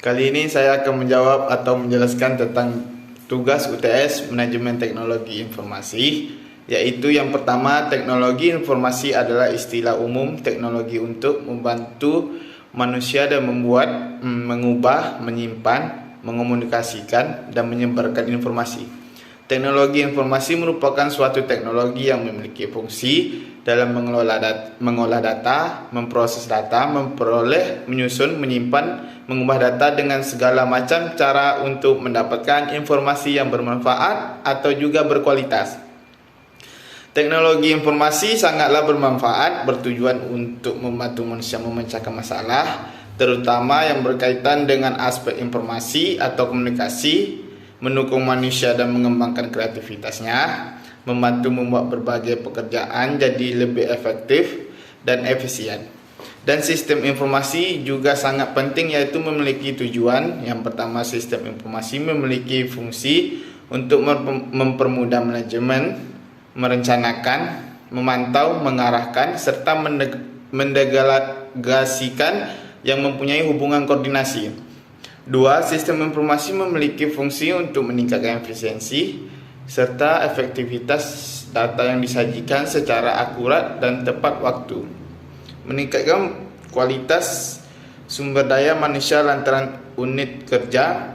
Kali ini saya akan menjawab atau menjelaskan tentang tugas UTS Manajemen Teknologi Informasi, yaitu yang pertama, teknologi informasi adalah istilah umum teknologi untuk membantu manusia dan membuat, mengubah, menyimpan, mengomunikasikan, dan menyebarkan informasi. Teknologi informasi merupakan suatu teknologi yang memiliki fungsi dalam mengolah data, memproses data, memperoleh, menyusun, menyimpan, mengubah data dengan segala macam cara untuk mendapatkan informasi yang bermanfaat atau juga berkualitas. Teknologi informasi sangatlah bermanfaat, bertujuan untuk membantu manusia memecahkan masalah, terutama yang berkaitan dengan aspek informasi atau komunikasi, mendukung manusia dan mengembangkan kreativitasnya, membantu membuat berbagai pekerjaan jadi lebih efektif dan efisien. Dan sistem informasi juga sangat penting, yaitu memiliki tujuan. Yang pertama, sistem informasi memiliki fungsi untuk mempermudah manajemen, merencanakan, memantau, mengarahkan, serta mendelegasikan yang mempunyai hubungan koordinasi. Dua, sistem informasi memiliki fungsi untuk meningkatkan efisiensi serta efektivitas data yang disajikan secara akurat dan tepat waktu, meningkatkan kualitas sumber daya manusia lantaran unit kerja,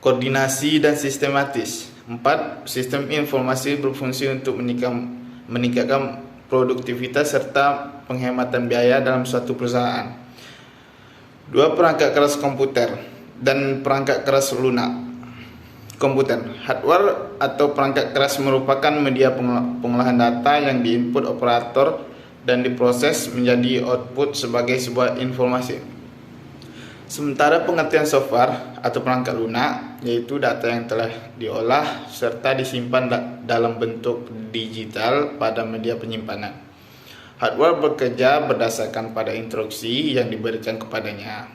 koordinasi dan sistematis. Empat, sistem informasi berfungsi untuk meningkatkan produktivitas serta penghematan biaya dalam suatu perusahaan. Dua, perangkat keras komputer dan perangkat keras lunak. Komputer, hardware atau perangkat keras merupakan media pengolahan data yang diinput operator dan diproses menjadi output sebagai sebuah informasi. Sementara pengertian software atau perangkat lunak yaitu data yang telah diolah serta disimpan dalam bentuk digital pada media penyimpanan. Hardware bekerja berdasarkan pada instruksi yang diberikan kepadanya.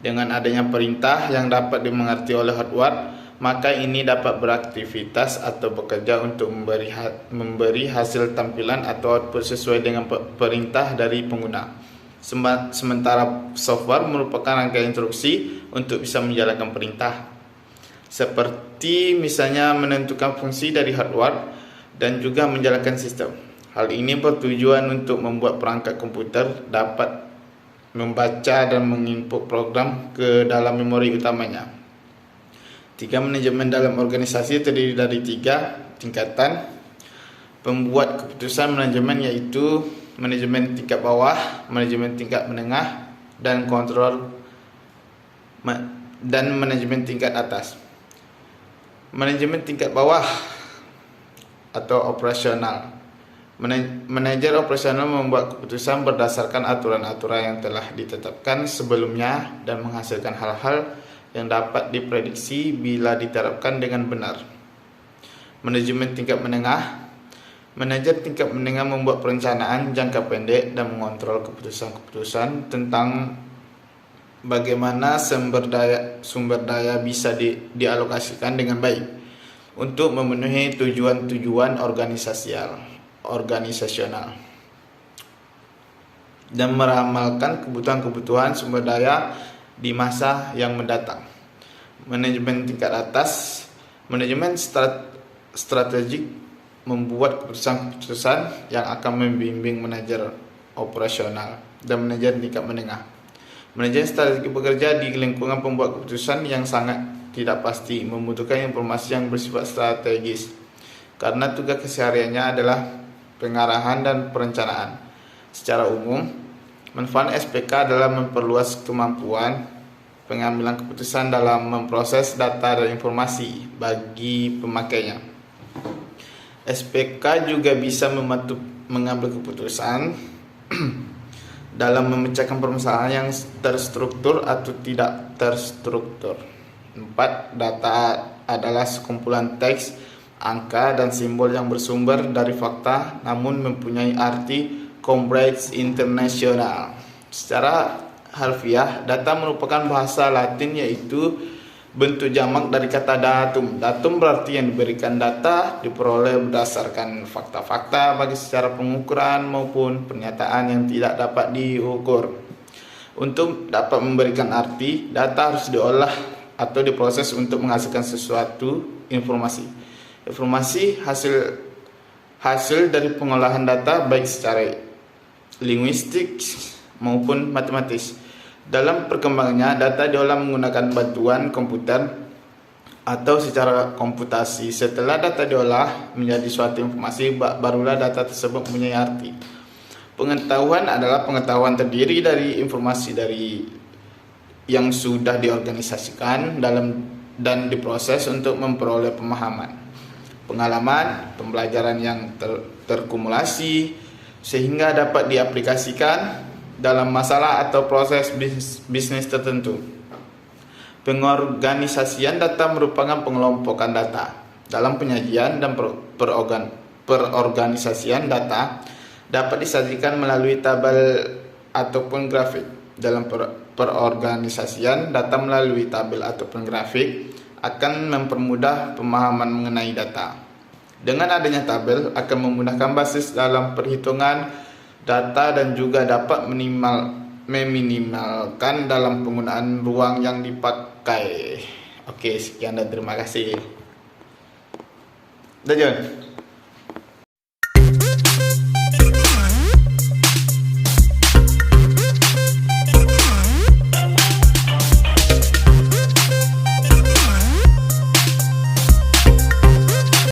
Dengan adanya perintah yang dapat dimengerti oleh hardware, maka ini dapat beraktivitas atau bekerja untuk memberi hasil tampilan atau output sesuai dengan perintah dari pengguna. Sementara software merupakan rangkaian instruksi untuk bisa menjalankan perintah, seperti misalnya menentukan fungsi dari hardware dan juga menjalankan sistem. Hal ini bertujuan untuk membuat perangkat komputer dapat membaca dan menginput program ke dalam memori utamanya. Tiga, manajemen dalam organisasi terdiri dari tiga tingkatan pembuat keputusan manajemen, yaitu manajemen tingkat bawah, manajemen tingkat menengah, dan kontrol dan manajemen tingkat atas. Manajemen tingkat bawah atau operasional. Manajer operasional membuat keputusan berdasarkan aturan-aturan yang telah ditetapkan sebelumnya dan menghasilkan hal-hal yang dapat diprediksi bila diterapkan dengan benar. Manajemen tingkat menengah. Manajer tingkat menengah membuat perencanaan jangka pendek dan mengontrol keputusan-keputusan tentang bagaimana sumber daya bisa dialokasikan dengan baik untuk memenuhi tujuan-tujuan organisasional dan meramalkan kebutuhan-kebutuhan sumber daya di masa yang mendatang. Manajemen tingkat atas. Manajemen strategik membuat keputusan-keputusan yang akan membimbing manajer operasional. Dan manajer tingkat menengah. Manajer strategik bekerja di lingkungan pembuat keputusan yang sangat tidak pasti, membutuhkan informasi yang bersifat strategis karena tugas kesehariannya adalah pengarahan dan perencanaan. Secara umum, manfaat SPK adalah memperluas kemampuan pengambilan keputusan dalam memproses data dan informasi bagi pemakainya. SPK juga bisa membantu mengambil keputusan dalam memecahkan permasalahan yang terstruktur atau tidak terstruktur. 4. Data adalah sekumpulan teks, angka, dan simbol yang bersumber dari fakta namun mempunyai arti kompleks internasional. Secara harfiah, data merupakan bahasa Latin yaitu bentuk jamak dari kata datum. Datum berarti yang diberikan data diperoleh berdasarkan fakta-fakta bagi secara pengukuran maupun pernyataan yang tidak dapat diukur. Untuk dapat memberikan arti, data harus diolah atau diproses untuk menghasilkan sesuatu informasi. Informasi hasil dari pengolahan data baik secara linguistik maupun matematis. Dalam perkembangannya, data diolah menggunakan bantuan komputer atau secara komputasi. Setelah data diolah menjadi suatu informasi, barulah data tersebut mempunyai arti. Pengetahuan adalah pengetahuan terdiri dari informasi yang sudah diorganisasikan dan diproses untuk memperoleh pemahaman, pengalaman, pembelajaran yang terkumulasi sehingga dapat diaplikasikan dalam masalah atau proses bisnis tertentu. Pengorganisasian data merupakan pengelompokan data. Dalam penyajian dan perorganisasian data dapat disajikan melalui tabel ataupun grafik. Dalam perorganisasian data melalui tabel ataupun grafik akan mempermudah pemahaman mengenai data. Dengan adanya tabel akan memudahkan basis dalam perhitungan data dan juga dapat meminimalkan dalam penggunaan ruang yang dipakai. Oke, sekian dan terima kasih. Dah, John.